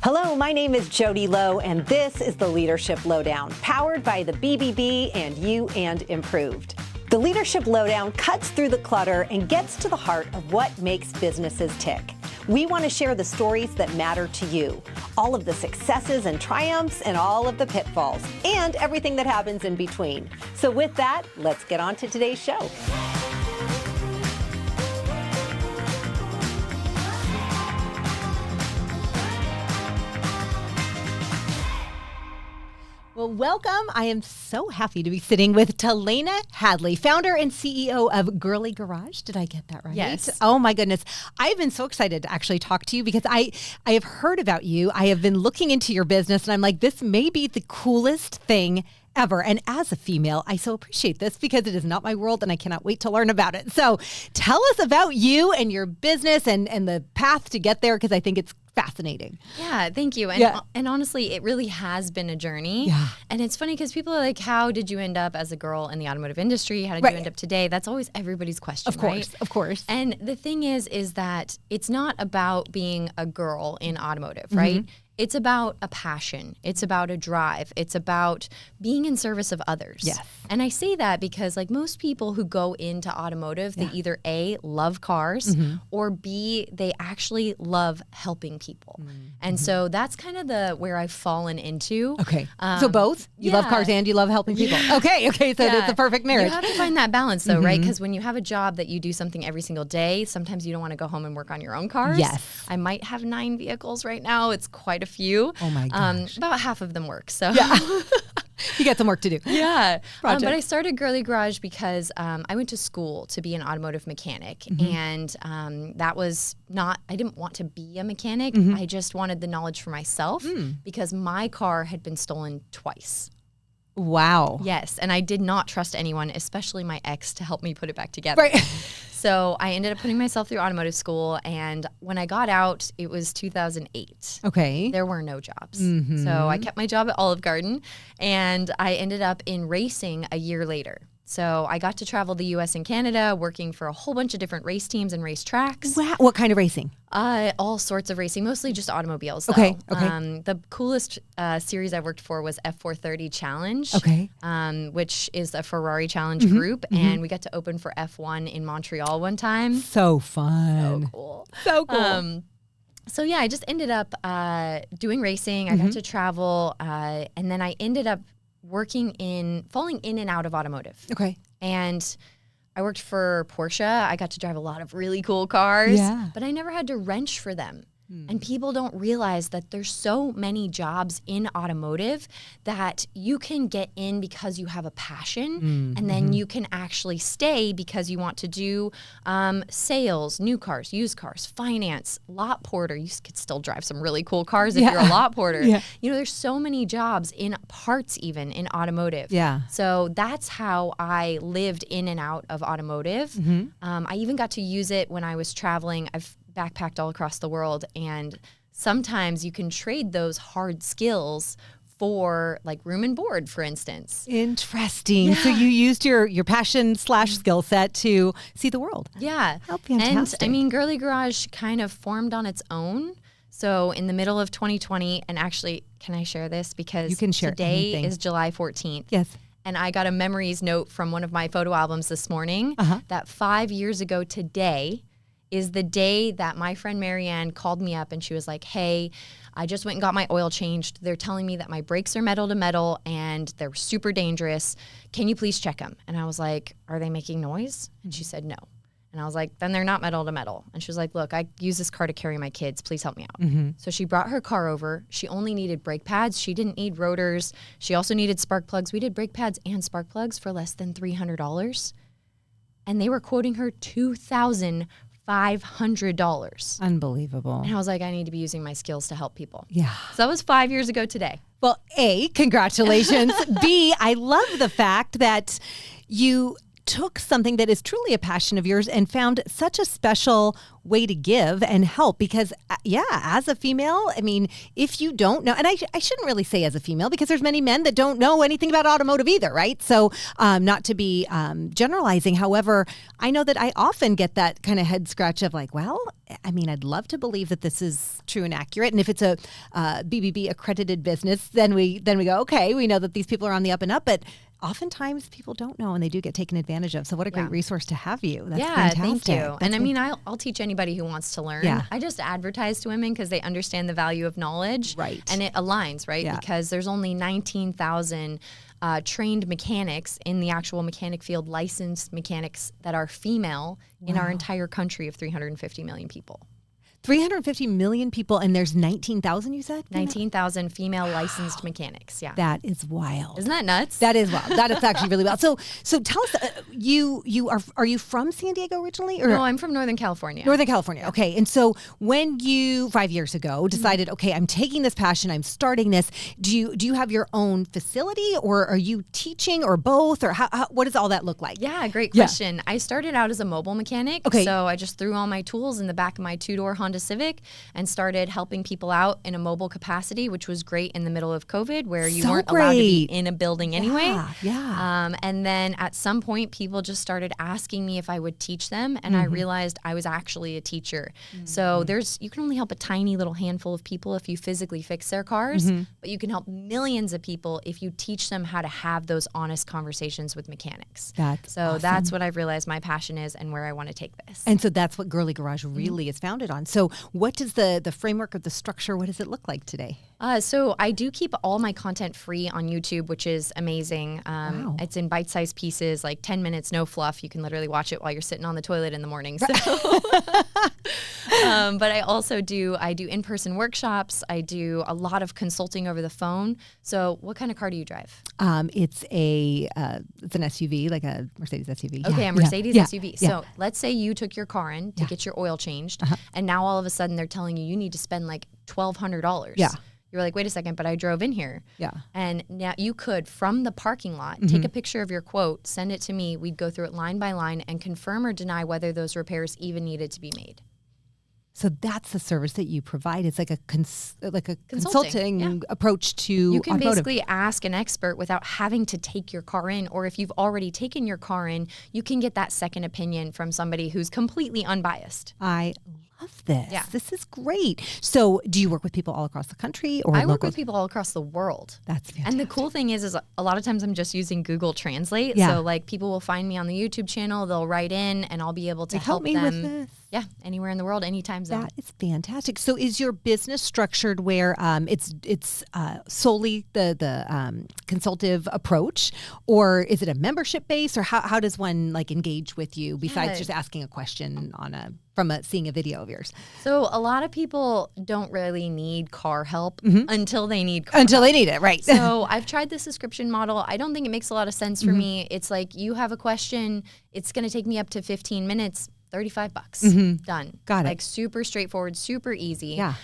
Hello, my name is Jodi Low, and this is the Leadership Lowdown, powered by the BBB and You and Improved. The Leadership Lowdown cuts through the clutter and gets to the heart of what makes businesses tick. We want to share the stories that matter to you, all of the successes and triumphs and all of the pitfalls, and everything that happens in between. So with that, let's get on to today's show. Well, welcome. I am so happy to be sitting with Telena Hadley, founder and CEO of Girly Garage. Did I get that right? Yes. Oh my goodness. I've been so excited to actually talk to you because I have heard about you. I have been looking into your business and I'm like, this may be the coolest thing ever. And as a female, I so appreciate this because it is not my world and I cannot wait to learn about it. So tell us about you and your business and the path to get there, because I think it's fascinating. Yeah, thank you. And honestly, it really has been a journey. Yeah. And it's funny because people are like, how did you end up as a girl in the automotive industry? How did you end up today? That's always everybody's question, Of course, right? of course. And the thing is that it's not about being a girl in automotive, right? It's about a passion. It's about a drive. It's about being in service of others. Yes. And I say that because like most people who go into automotive, they either A, love cars, or B, they actually love helping people. And so that's kind of where I've fallen into. Okay. So both? You love cars and you love helping people. Yeah. Okay. So that's the perfect marriage. You have to find that balance though, right? Because when you have a job that you do something every single day, sometimes you don't want to go home and work on your own cars. Yes. I might have 9 vehicles right now. It's quite a few. Oh my gosh. About half of them work. So yeah. You got some work to do. Yeah. But I started Girly Garage because I went to school to be an automotive mechanic. And that was I didn't want to be a mechanic. I just wanted the knowledge for myself because my car had been stolen twice. Wow. Yes. And I did not trust anyone, especially my ex, to help me put it back together. Right. So I ended up putting myself through automotive school. And when I got out, it was 2008. Okay. There were no jobs. So I kept my job at Olive Garden and I ended up in racing a year later. So I got to travel the U.S. and Canada working for a whole bunch of different race teams and race tracks. Wow. What kind of racing? All sorts of racing, mostly just automobiles, though. Okay. The coolest series I worked for was F430 Challenge, which is a Ferrari Challenge group, and we got to open for F1 in Montreal one time. So fun. So cool. So cool. So yeah, I just ended up doing racing. I got to travel, and then I ended up falling in and out of automotive. Okay. And I worked for Porsche. I got to drive a lot of really cool cars, but I never had to wrench for them. And people don't realize that there's so many jobs in automotive that you can get in because you have a passion, and then you can actually stay because you want to do sales, new cars, used cars, finance, lot porter. You could still drive some really cool cars if you're a lot porter. You know, there's so many jobs in parts, even in automotive. Yeah. So that's how I lived in and out of automotive. I even got to use it when I was traveling. I've backpacked all across the world, and sometimes you can trade those hard skills for like room and board, for instance. Interesting. Yeah. So you used your passion / skill set to see the world. Yeah. How fantastic. And I mean, Girly Garage kind of formed on its own. So in the middle of 2020, and actually, can I share this? Because you can share today anything. Is July 14th. Yes. And I got a memories note from one of my photo albums this morning that 5 years ago today is the day that my friend Marianne called me up and she was like, hey, I just went and got my oil changed. They're telling me that my brakes are metal to metal and they're super dangerous. Can you please check them? And I was like, are they making noise? And she said, no. And I was like, then they're not metal to metal. And she was like, look, I use this car to carry my kids. Please help me out. So she brought her car over. She only needed brake pads. She didn't need rotors. She also needed spark plugs. We did brake pads and spark plugs for less than $300. And they were quoting her $2,500. Unbelievable. And I was like, I need to be using my skills to help people. Yeah. So that was 5 years ago today. Well, A, congratulations. B, I love the fact that you took something that is truly a passion of yours and found such a special way to give and help because, as a female, I mean, if you don't know, and I shouldn't really say as a female because there's many men that don't know anything about automotive either, right? So not to be generalizing. However, I know that I often get that kind of head scratch of like, well, I mean, I'd love to believe that this is true and accurate. And if it's a BBB accredited business, then we go, okay, we know that these people are on the up and up, but oftentimes people don't know and they do get taken advantage of. So what a great resource to have you. That's fantastic. Thank you. And I mean, I'll teach anybody who wants to learn. I just advertise to women because they understand the value of knowledge. Right. And it aligns, right? Yeah. Because there's only 19,000 trained mechanics in the actual mechanic field, licensed mechanics that are female in our entire country of 350 million people. 350 million people, and there's 19,000, you said? 19,000 female licensed mechanics, yeah. That is wild. Isn't that nuts? That is wild. That is actually really wild. So tell us, are you from San Diego originally? Or? No, I'm from Northern California. Northern California, okay. And so when you, 5 years ago, decided, okay, I'm taking this passion, I'm starting this, do you have your own facility, or are you teaching, or both, or how what does all that look like? Yeah, great question. Yeah. I started out as a mobile mechanic, so I just threw all my tools in the back of my two-door Honda Civic and started helping people out in a mobile capacity, which was great in the middle of COVID where you weren't allowed to be in a building anyway. Yeah. And then at some point, people just started asking me if I would teach them, and I realized I was actually a teacher. So you can only help a tiny little handful of people if you physically fix their cars, but you can help millions of people if you teach them how to have those honest conversations with mechanics. That's awesome. That's what I've realized my passion is and where I want to take this. And so that's what Girly Garage really is founded on. So what does the framework of the structure, what does it look like today? So I do keep all my content free on YouTube, which is amazing. Wow. It's in bite-sized pieces, like 10 minutes, no fluff. You can literally watch it while you're sitting on the toilet in the morning. So, but I also do in-person workshops. I do a lot of consulting over the phone. So what kind of car do you drive? It's an SUV, like a Mercedes SUV. Okay, a Mercedes SUV. Yeah. So let's say you took your car in to get your oil changed, and now all of a sudden they're telling you need to spend like $1,200. Yeah. You're like, wait a second, but I drove in here. Yeah. And now you could, from the parking lot, take a picture of your quote, send it to me. We'd go through it line by line and confirm or deny whether those repairs even needed to be made. So that's the service that you provide. It's like a consulting approach to You can automotive. basically ask an expert without having to take your car in, or if you've already taken your car in, you can get that second opinion from somebody who's completely unbiased. I love this. Yeah. This is great. So do you work with people all across the country, or I work with people all across the world. That's fantastic. And the cool thing is a lot of times I'm just using Google Translate. Yeah. So like people will find me on the YouTube channel, they'll write in, and I'll be able to help me them. with this. Yeah, anywhere in the world, anytime zone. That is fantastic. So is your business structured where it's solely the consultative approach, or is it a membership base, or how does one like engage with you besides just asking a question from seeing a video of yours? So a lot of people don't really need car help until they need car Until help. they need it, right. So I've tried the subscription model. I don't think it makes a lot of sense for me. It's like you have a question, it's going to take me up to 15 minutes. $35. Done. Got it. Like super straightforward, super easy. Yeah.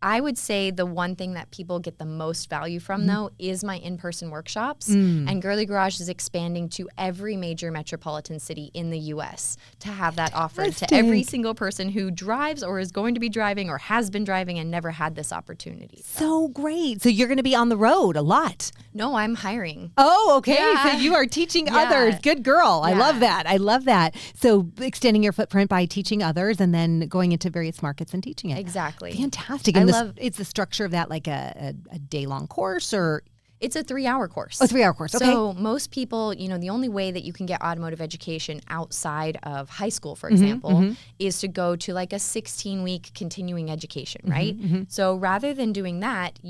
I would say the one thing that people get the most value from though is my in-person workshops. And Girly Garage is expanding to every major metropolitan city in the US to have that offered to every single person who drives or is going to be driving or has been driving and never had this opportunity. So great. So you're going to be on the road a lot. No, I'm hiring. Oh, okay. Yeah. So you are teaching others. Good girl. I love that. I love that. So extending your footprint by teaching others and then going into various markets and teaching it. Exactly. Fantastic. And it's the structure of that like a day-long course, or? It's a 3-hour course. Oh, 3-hour course. Okay. So most people, the only way that you can get automotive education outside of high school, for example, is to go to like a 16-week continuing education, right? So rather than doing that,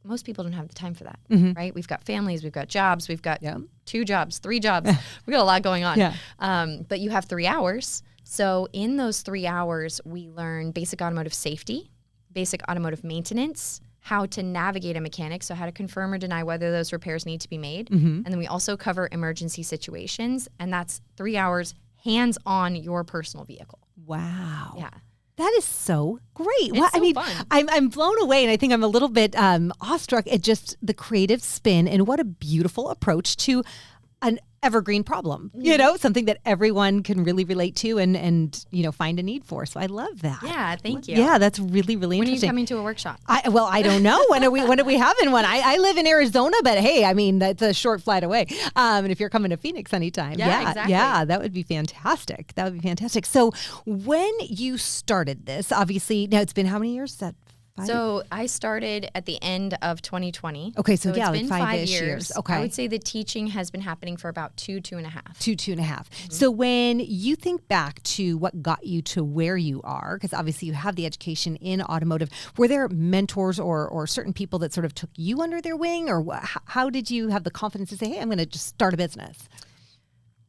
most people don't have the time for that, right? We've got families, we've got jobs, we've got 2 jobs, 3 jobs. We've got a lot going on. Yeah. But you have 3 hours. So in those 3 hours, we learn basic automotive safety, basic automotive maintenance, how to navigate a mechanic, so how to confirm or deny whether those repairs need to be made. And then we also cover emergency situations, and that's 3 hours hands-on your personal vehicle. Wow. Yeah. That is so great. It's so fun. I'm blown away, and I think I'm a little bit awestruck at just the creative spin and what a beautiful approach to evergreen problem, something that everyone can really relate to and find a need for. So I love that. Yeah, thank you. Yeah, that's really, really when interesting. When are you coming to a workshop? I don't know. When are we having one? I live in Arizona, but hey, I mean, that's a short flight away. And if you're coming to Phoenix anytime, exactly. Yeah, that would be fantastic. So when you started this, obviously, now it's been how many years? Is that 5? So I started at the end of 2020. Okay, so it's like been 5 years. Okay. I would say the teaching has been happening for about 2.5. 2.5. Mm-hmm. So when you think back to what got you to where you are, because obviously you have the education in automotive, were there mentors or certain people that sort of took you under their wing, or how did you have the confidence to say, hey, I'm going to just start a business?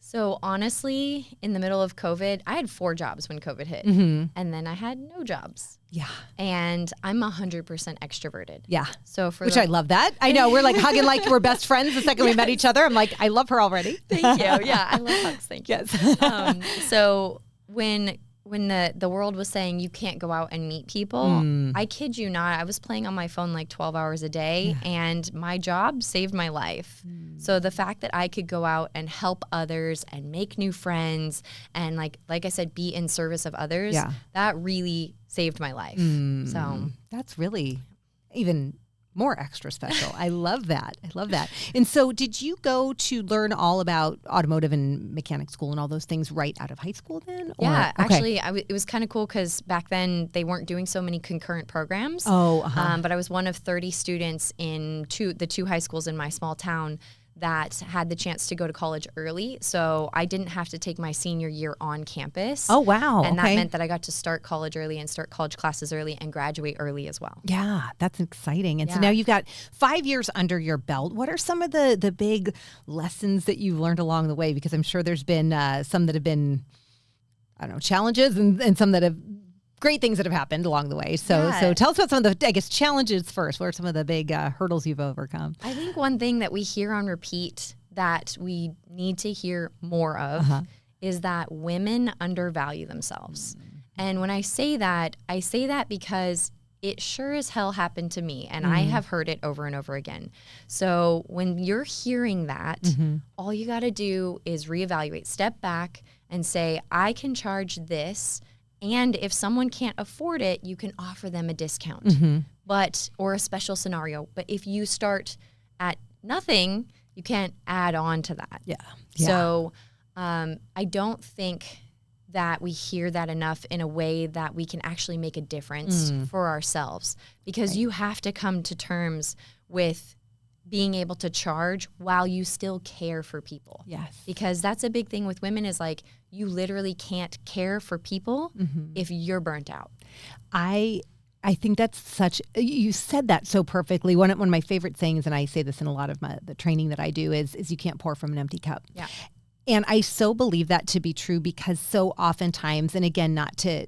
So honestly, in the middle of COVID, I had 4 jobs when COVID hit, Mm-hmm. and then I had no jobs. Yeah. And I'm 100% extroverted. Yeah. So I love that. I know we're like hugging like we're best friends the second we met each other. I'm like, I love her already. Thank you. Yeah, I love hugs. Thank you. Yes. So when the world was saying you can't go out and meet people, I kid you not, I was playing on my phone like 12 hours a day, and my job saved my life. So the fact that I could go out and help others and make new friends and like I said, be in service of others, that really saved my life. So that's really even more extra special. I love that. And so did you go to learn all about automotive and mechanic school and all those things right out of high school then? Yeah, actually, it was kind of cool because back then they weren't doing so many concurrent programs. But I was one of 30 students in the 2 high schools in my small town that had the chance to go to college early. So I didn't have to take my senior year on campus. Oh, wow. And that meant that I got to start college early and start college classes early and graduate early as well. Yeah, that's exciting. And so now you've got 5 years under your belt. What are some of the big lessons that you've learned along the way? Because I'm sure there's been some that have been, I don't know, challenges and some that have great things that have happened along the way. So tell us about some of the, I guess, challenges first. What are some of the big hurdles you've overcome? I think one thing that we hear on repeat that we need to hear more of is that women undervalue themselves. And when I say that because it sure as hell happened to me, and I have heard it over and over again. So when you're hearing that, all you got to do is reevaluate, step back and say, I can charge this. And if someone can't afford it, you can offer them a discount, or a special scenario. But if you start at nothing, you can't add on to that. Yeah. So I don't think that we hear that enough in a way that we can actually make a difference for ourselves, because you have to come to terms with being able to charge while you still care for people. Yes. Because that's a big thing with women is like, you literally can't care for people if you're burnt out. I think that's you said that so perfectly. One of my favorite things, and I say this in a lot of the training that I do, is you can't pour from an empty cup. Yeah. And I so believe that to be true, because so oftentimes, and again, not to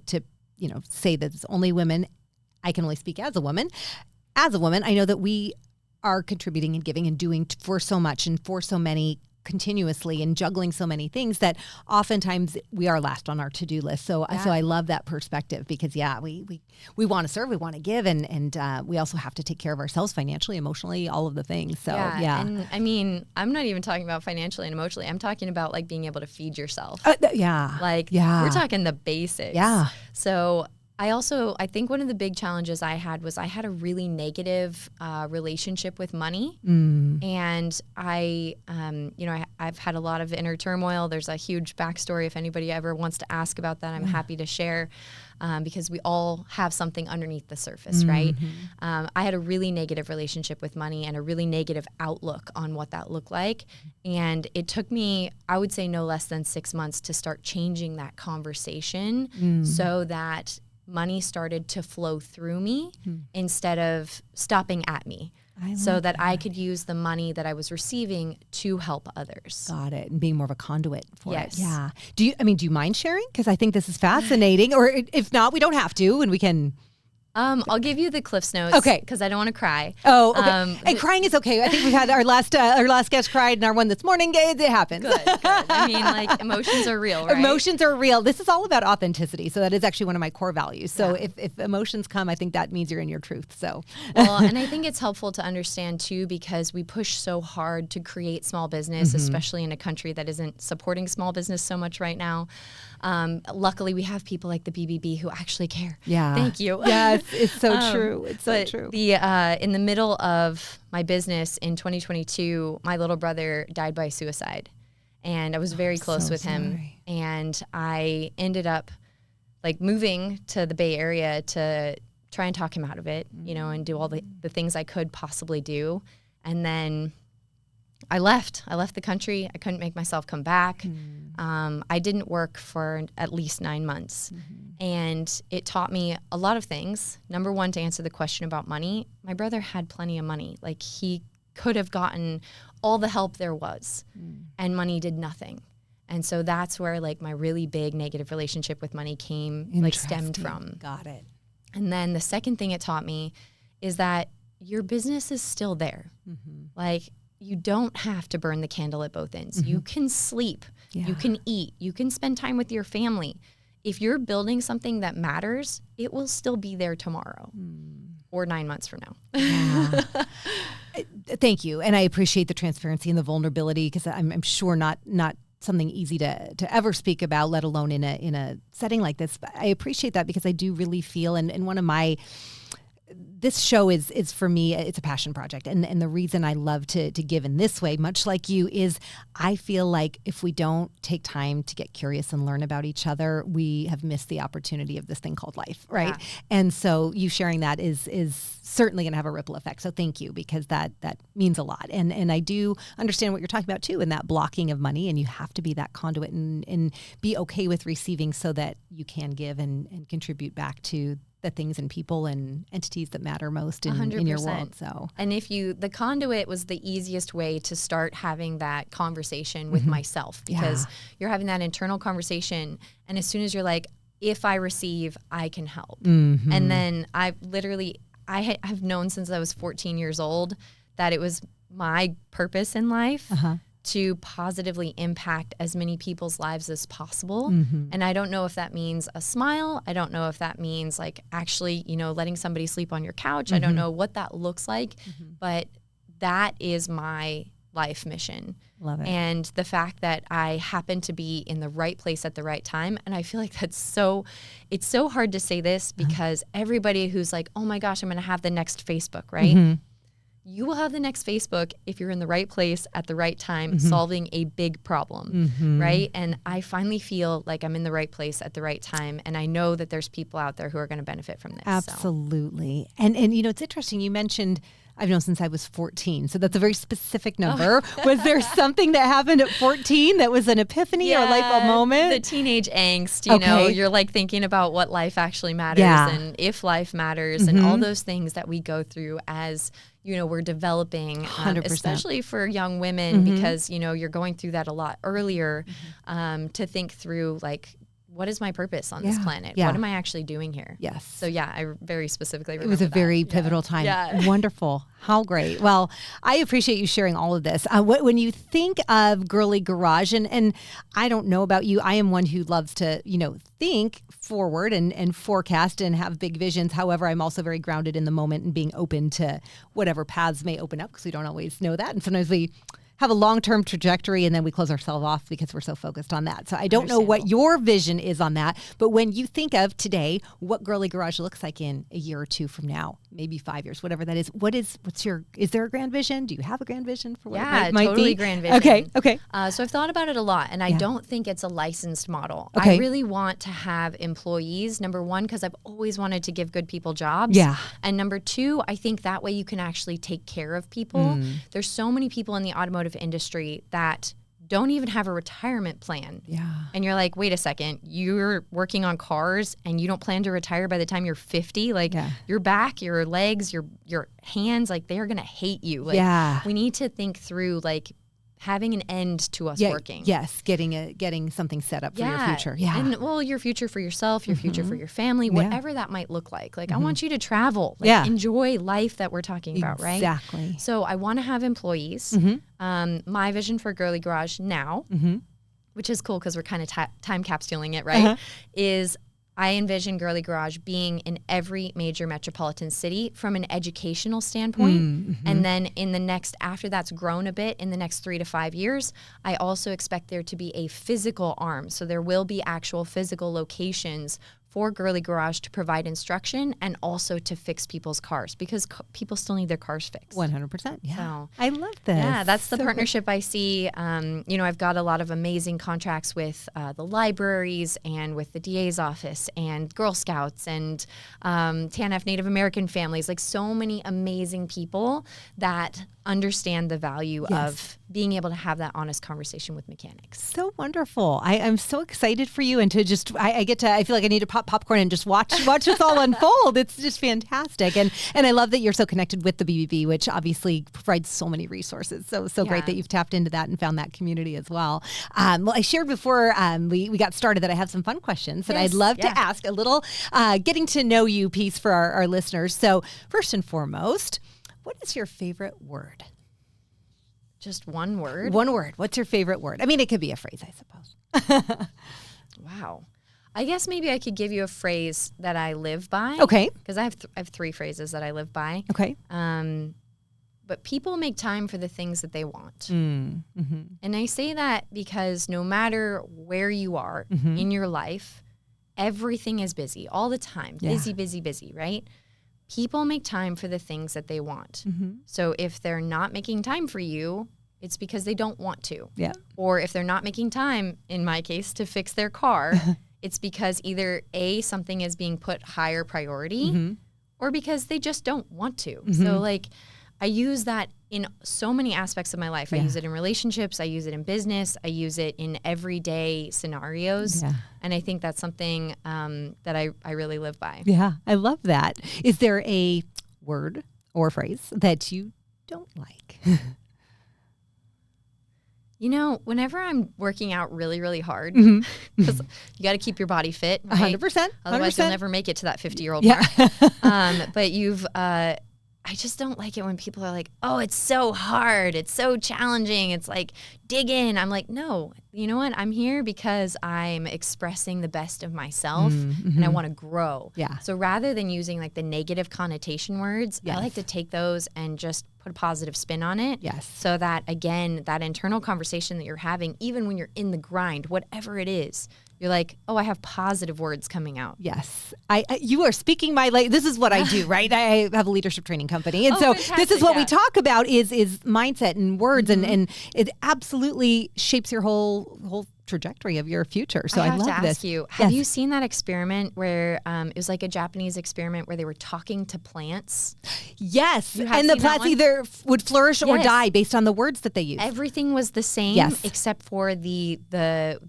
say that it's only women, I can only speak as a woman. As a woman, I know that we are contributing and giving and doing for so much and for so many continuously and juggling so many things that oftentimes we are last on our to-do list. So I love that perspective, because we want to serve, we want to give, and we also have to take care of ourselves financially, emotionally, all of the things. So And I mean, I'm not even talking about financially and emotionally. I'm talking about like being able to feed yourself. We're talking the basics. Yeah. So I think one of the big challenges I had was I had a really negative relationship with money. And I've had a lot of inner turmoil. There's a huge backstory. If anybody ever wants to ask about that, I'm happy to share, because we all have something underneath the surface, right? I had a really negative relationship with money and a really negative outlook on what that looked like. And it took me, I would say, no less than 6 months to start changing that conversation so that money started to flow through me instead of stopping at me, so that I could use the money that I was receiving to help others. Got it. And being more of a conduit for Yes. it. Yeah. Do you mind sharing? Because I think this is fascinating. Or if not, we don't have to, and we can I'll give you the Cliff's Notes. Okay. Because I don't want to cry. Oh, okay. And crying is okay. I think we've had our last guest cried and our one this morning. It happens. Good. I mean, like, emotions are real, right? Emotions are real. This is all about authenticity. So that is actually one of my core values. So if emotions come, I think that means you're in your truth. So, well, and I think it's helpful to understand too, because we push so hard to create small business, especially in a country that isn't supporting small business so much right now. Luckily, we have people like the BBB who actually care. Yeah. Thank you. Yes, it's so true. It's so true. In the middle of my business in 2022, my little brother died by suicide. And I was very close with him. And I ended up like moving to the Bay Area to try and talk him out of it, you know, and do all the things I could possibly do. And then I left the country. I couldn't make myself come back. I didn't work for at least 9 months. And it taught me a lot of things. Number one, to answer the question about money, my brother had plenty of money. Like, he could have gotten all the help there was, and money did nothing. And so that's where like my really big negative relationship with money stemmed from. Got it. And then the second thing it taught me is that your business is still there. Like, you don't have to burn the candle at both ends. You can sleep, you can eat, you can spend time with your family. If you're building something that matters, it will still be there tomorrow or 9 months from now. Thank you. And I appreciate the transparency and the vulnerability, because I'm sure not something easy to ever speak about, let alone in a setting like this. But I appreciate that, because I do really feel, and one of my, this show is for me, it's a passion project. And the reason I love to give in this way, much like you, is I feel like if we don't take time to get curious and learn about each other, we have missed the opportunity of this thing called life, right? Yeah. And so you sharing that is certainly going to have a ripple effect. So thank you, because that means a lot. And I do understand what you're talking about too, in that blocking of money, and you have to be that conduit and be okay with receiving so that you can give and contribute back to the things and people and entities that matter most in your world. So, and the conduit was the easiest way to start having that conversation with myself, because you're having that internal conversation. And as soon as you're like, if I receive, I can help. And then I have known since I was 14 years old that it was my purpose in life to positively impact as many people's lives as possible. And I don't know if that means a smile. I don't know if that means like actually, letting somebody sleep on your couch. I don't know what that looks like, but that is my life mission. Love it. And the fact that I happen to be in the right place at the right time. And I feel like it's so hard to say this, because everybody who's like, oh my gosh, I'm going to have the next Facebook, right? You will have the next Facebook if you're in the right place at the right time, solving a big problem, right? And I finally feel like I'm in the right place at the right time, and I know that there's people out there who are going to benefit from this. Absolutely. So. And it's interesting, you mentioned I've known since I was 14, so that's a very specific number. Was there something that happened at 14 that was an epiphany or a light bulb moment? The teenage angst, you know, you're like thinking about what life actually matters and if life matters and all those things that we go through as we're developing, especially for young women, because, you're going through that a lot earlier, to think through like, what is my purpose on this planet? What am I actually doing here? Yes. So I very specifically remember it was a very pivotal time. Yeah. Wonderful. How great. Well, I appreciate you sharing all of this. When you think of Girly Garage, and I don't know about you, I am one who loves to, think forward and forecast and have big visions. However, I'm also very grounded in the moment and being open to whatever paths may open up, because we don't always know that. And sometimes we have a long-term trajectory and then we close ourselves off because we're so focused on that. So I don't know what your vision is on that, but when you think of today, what Girly Garage looks like in a year or two from now, maybe 5 years, whatever that is, is there a grand vision? Do you have a grand vision for what it might totally be? Grand vision. Okay. So I've thought about it a lot, and I don't think it's a licensed model. I really want to have employees, number one, because I've always wanted to give good people jobs. Yeah. And number two, I think that way you can actually take care of people. There's so many people in the automotive industry that don't even have a retirement plan. Yeah. And you're like, wait a second, you're working on cars and you don't plan to retire by the time you're 50? Like your back, your legs, your hands, like they're going to hate you. Like we need to think through like having an end to us working. Yes, getting something set up for your future. Yeah. And your future for yourself, your future for your family, whatever that might look like. Like I want you to travel, enjoy life that we're talking about, right? Exactly. So I want to have employees. My vision for Girly Garage now, which is cool because we're kind of time capsuling it, right? Is I envision Girly Garage being in every major metropolitan city from an educational standpoint. And then after that's grown a bit, in the next 3 to 5 years, I also expect there to be a physical arm. So there will be actual physical locations for Girly Garage to provide instruction and also to fix people's cars because people still need their cars fixed. 100%. Yeah. So, I love this. Yeah, that's the partnership I see. I've got a lot of amazing contracts with the libraries and with the DA's office and Girl Scouts and TANF Native American families, like so many amazing people that understand the value of being able to have that honest conversation with mechanics. So wonderful. I'm so excited for you and to just, I feel like I need to pop popcorn and just watch this all unfold. It's just fantastic. And I love that you're so connected with the BBB, which obviously provides so many resources. So great that you've tapped into that and found that community as well. Well, I shared before we got started that I have some fun questions that I'd love to ask, a little getting to know you piece for our listeners. So first and foremost, what is your favorite word? Just one word? One word. What's your favorite word? I mean, it could be a phrase, I suppose. Wow. I guess maybe I could give you a phrase that I live by. Okay. Because I have 3 phrases that I live by. Okay. But people make time for the things that they want. And I say that because no matter where you are in your life, everything is busy all the time. Busy, busy, busy, right? People make time for the things that they want. So if they're not making time for you, it's because they don't want to. Yeah. Or if they're not making time, in my case, to fix their car, it's because either A, something is being put higher priority, or because they just don't want to. So like, I use that in so many aspects of my life. I use it in relationships. I use it in business. I use it in everyday scenarios. Yeah. And I think that's something that I really live by. Yeah, I love that. Is there a word or phrase that you don't like? Whenever I'm working out really, really hard, because you got to keep your body fit, right? 100%. Otherwise, you'll never make it to that 50-year-old mark. But I just don't like it when people are like, oh, it's so hard. It's so challenging. It's like, dig in. I'm like, no, you know what? I'm here because I'm expressing the best of myself and I want to grow. Yeah. So rather than using like the negative connotation words, I like to take those and just put a positive spin on it. Yes. So that, again, that internal conversation that you're having, even when you're in the grind, whatever it is, you're like, oh, I have positive words coming out. Yes. You are speaking my language. This is what I do, right? I have a leadership training company. And so fantastic. This is what we talk about is mindset and words and it absolutely shapes your whole trajectory of your future. So I love this. I have to ask you, have you seen that experiment where it was like a Japanese experiment where they were talking to plants? Yes. And the plants either would flourish or die based on the words that they used. Everything was the same except for the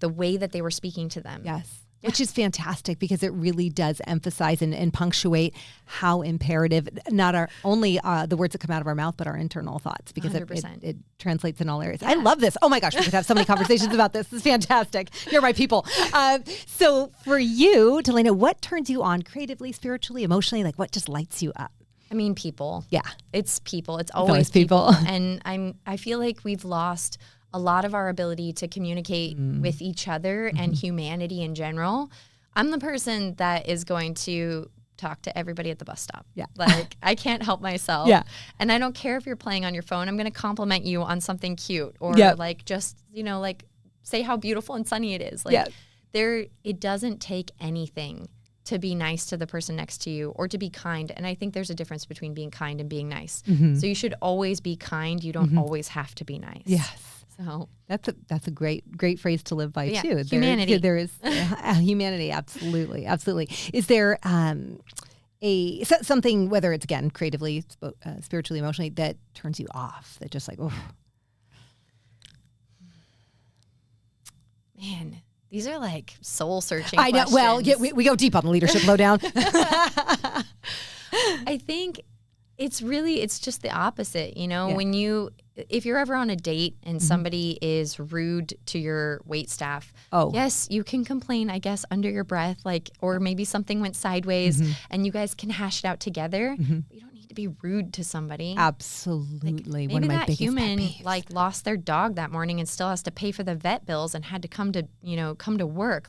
way that they were speaking to them. Yes. Which is fantastic because it really does emphasize and punctuate how imperative not only the words that come out of our mouth, but our internal thoughts because it translates in all areas. Yeah. I love this. Oh my gosh, we could have so many conversations about this. This is fantastic. You're my people. So for you, Telena, what turns you on creatively, spiritually, emotionally? Like what just lights you up? I mean, people. Yeah. It's people. It's always people. And I feel like we've lost a lot of our ability to communicate with each other and humanity in general. I'm the person that is going to talk to everybody at the bus stop. Yeah. Like I can't help myself. Yeah. And I don't care if you're playing on your phone. I'm going to compliment you on something cute or like just, like say how beautiful and sunny it is. Like it doesn't take anything to be nice to the person next to you or to be kind. And I think there's a difference between being kind and being nice. So you should always be kind. You don't always have to be nice. Yes. So that's a great phrase to live by too. Humanity. There is humanity. Absolutely. Is there something, whether it's again creatively, spiritually, emotionally, that turns you off? That just like, oh, man, these are like soul searching. I know. Well, we go deep on the Leadership Lowdown. I think It's just the opposite, Yeah. if you're ever on a date and somebody is rude to your wait staff, yes, you can complain, I guess, under your breath, or maybe something went sideways and you guys can hash it out together. But you don't need to be rude to somebody. Absolutely. Maybe One of my that biggest human pet peeves. lost their dog that morning and still has to pay for the vet bills and had to come to work.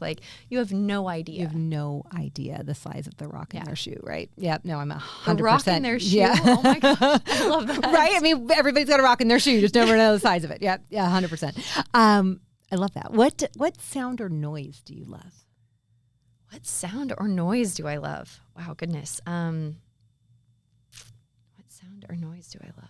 You have no idea. You have no idea the size of the rock in their shoe, right? Yeah. No, I'm 100%. The rock in their shoe. Yeah. Oh my gosh, I love that. Right? I mean, everybody's got a rock in their shoe. You just never know the size of it. Yeah. Yeah. 100%. I love that. What sound or noise do you love? What sound or noise do I love? Wow, goodness. What sound or noise do I love?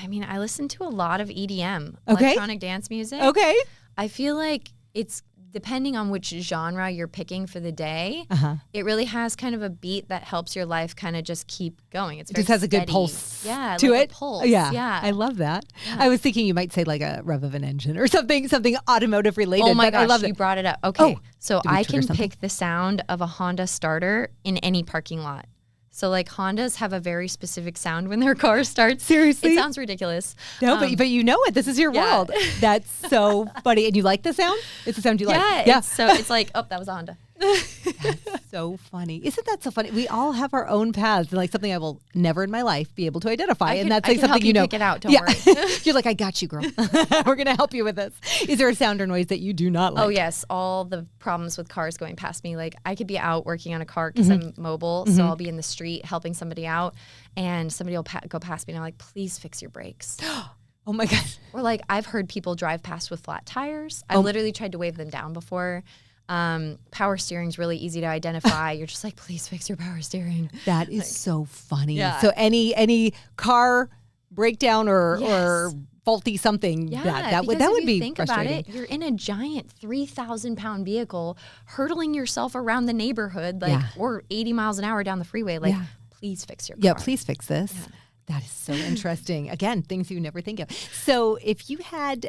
I mean, I listen to a lot of EDM, electronic dance music. Okay. I feel like it's depending on which genre you're picking for the day. It really has kind of a beat that helps your life kind of just keep going. It's very just has a good steady. pulse to it. A pulse. Yeah. I love that. Yeah. I was thinking you might say like a rev of an engine or something automotive related. Oh my gosh, I love you brought it up. Okay. So I can something? pick the sound of a Honda starter in any parking lot. So Hondas have a very specific sound when their car starts. Seriously? It sounds ridiculous. No, but you know it. This is your world. That's so funny. And you like the sound? It's the sound you like. Yeah. It's like, that was a Honda. That's so funny. Isn't that so funny? We all have our own paths, and something I will never in my life be able to identify. I That's can something help you pick it out. Don't worry. You're like, I got you, girl. We're gonna help you with this. Is there a sound or noise that you do not like? Oh yes, all the problems with cars going past me. I could be out working on a car because I'm mobile, so I'll be in the street helping somebody out, and somebody will go past me, and I'm like, please fix your brakes. Oh my God. Or I've heard people drive past with flat tires. I literally tried to wave them down before. Power steering's really easy to identify. You're just like, please fix your power steering. That is so funny. Yeah. So any car breakdown or faulty something, that would be think frustrating. about it, you're in a giant 3,000-pound vehicle hurtling yourself around the neighborhood or 80 miles an hour down the freeway. Please fix your car. Yeah, please fix this. Yeah. That is so interesting. Again, things you never think of. So if you had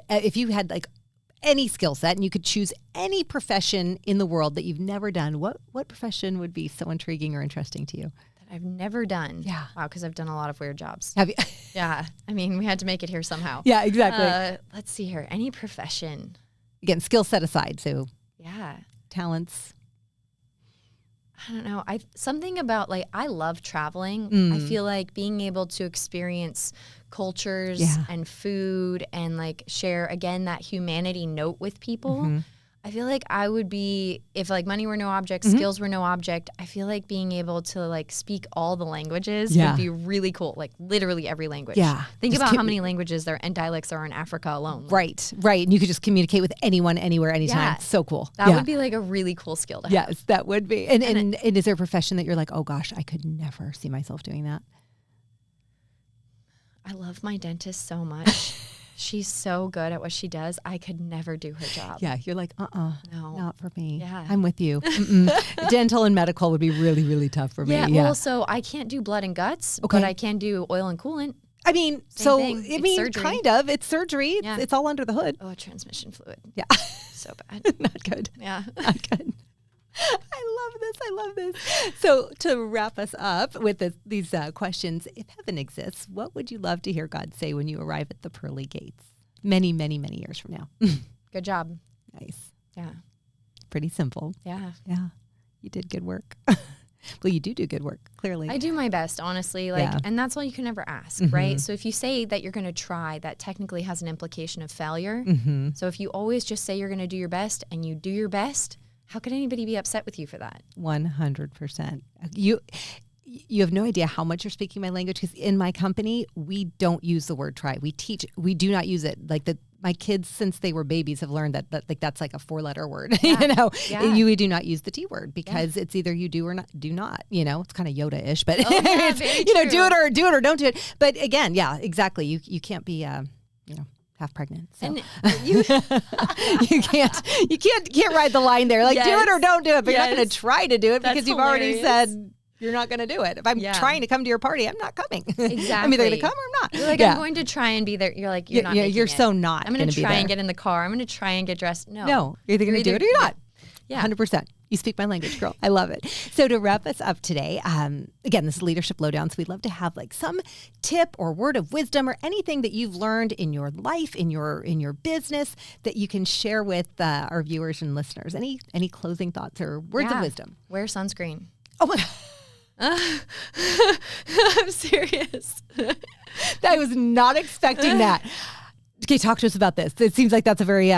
any skill set and you could choose any profession in the world that you've never done, what profession would be so intriguing or interesting to you? That I've never done. Yeah. Wow, because I've done a lot of weird jobs. Have you? Yeah. I mean, we had to make it here somehow. Yeah, exactly. Let's see here. Any profession. Again, skill set aside. So yeah. Talents. I don't know. Something about I love traveling. I feel like being able to experience cultures and food and share again that humanity note with people. I feel like I would be, if money were no object, skills were no object, I feel like being able to speak all the languages would be really cool. Literally every language. Yeah. Think about how many languages there and dialects there are in Africa alone. Right. And you could just communicate with anyone, anywhere, anytime. Yeah. So cool. That would be a really cool skill to have. Yes, that would be. And is there a profession that you're like, oh gosh, I could never see myself doing that? I love my dentist so much. She's so good at what she does. I could never do her job. Yeah, you're like, no, not for me. Yeah. I'm with you. Dental and medical would be really, really tough for me. Yeah, well, so I can't do blood and guts, but I can do oil and coolant. I mean, surgery. Kind of. It's surgery. Yeah. It's all under the hood. Oh, transmission fluid. Yeah. So bad. Not good. Yeah. Not good. I love this. So to wrap us up with these questions, if heaven exists, what would you love to hear God say when you arrive at the pearly gates many, many, many years from now? Good job. Nice. Yeah. Pretty simple. Yeah. Yeah. You did good work. Well, you do good work, clearly. I do my best, honestly. And that's all you can ever ask, right? So if you say that you're going to try, that technically has an implication of failure. So if you always just say you're going to do your best and you do your best, how could anybody be upset with you for that? 100%. You have no idea how much you're speaking my language, because in my company, we don't use the word try. We do not use it. My kids, since they were babies, have learned that that's a 4-letter word. Yeah. We do not use the T word because it's either you do or not do not. It's kind of Yoda-ish, but it's, very true. Do it or don't do it. But again, yeah, exactly. You can't be half pregnant. So. And you can't ride the line there. Do it or don't do it, but you're not going to try to do it because you've already said you're not going to do it. If I'm trying to come to your party, I'm not coming. Exactly. I'm either going to come or I'm not. You're I'm going to try and be there. You're like, you're not making you're it. so not I'm going to try be and get in the car. I'm going to try and get dressed. No. You're either going to do it or you're not. Yeah. 100%. You speak my language, girl. I love it. So to wrap us up today, again, this is Leadership Lowdown. So we'd love to have like some tip or word of wisdom or anything that you've learned in your life, in your business that you can share with our viewers and listeners. Any closing thoughts or words of wisdom? Wear sunscreen. Oh my I'm serious. I was not expecting that. Okay, talk to us about this. It seems like that's a very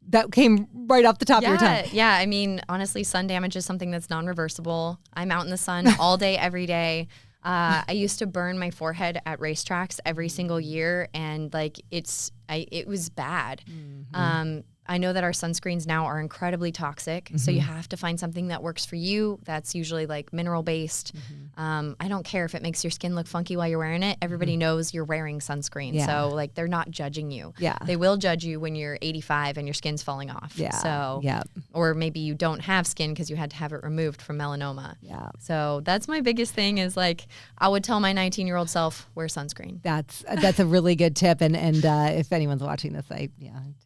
that came right off the top of your tongue. Yeah, I mean, honestly, sun damage is something that's non-reversible. I'm out in the sun all day, every day. I used to burn my forehead at racetracks every single year, and like it was bad. Mm-hmm. I know that our sunscreens now are incredibly toxic, so you have to find something that works for you. That's usually like mineral based. I don't care if it makes your skin look funky while you're wearing it. Everybody knows you're wearing sunscreen, so like they're not judging you. Yeah, they will judge you when you're 85 and your skin's falling off. Yeah, so or maybe you don't have skin because you had to have it removed from melanoma. Yeah, so that's my biggest thing is like I would tell my 19-year-old self wear sunscreen. That's a really good tip, and if anyone's watching this, I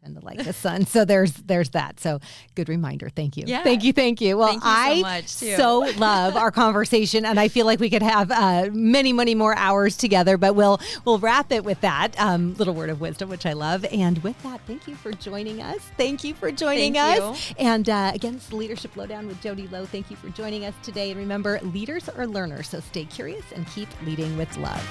tend to like the sun. So there's that. So good reminder. Thank you. Yeah. Thank you. Well, thank you so much too. So love our conversation, and I feel like we could have many more hours together, but we'll wrap it with that little word of wisdom, which I love. And with that, thank you for joining us. Thank you. And again, it's the Leadership Lowdown with Jodi Low. Thank you for joining us today. And remember, leaders are learners, so stay curious and keep leading with love.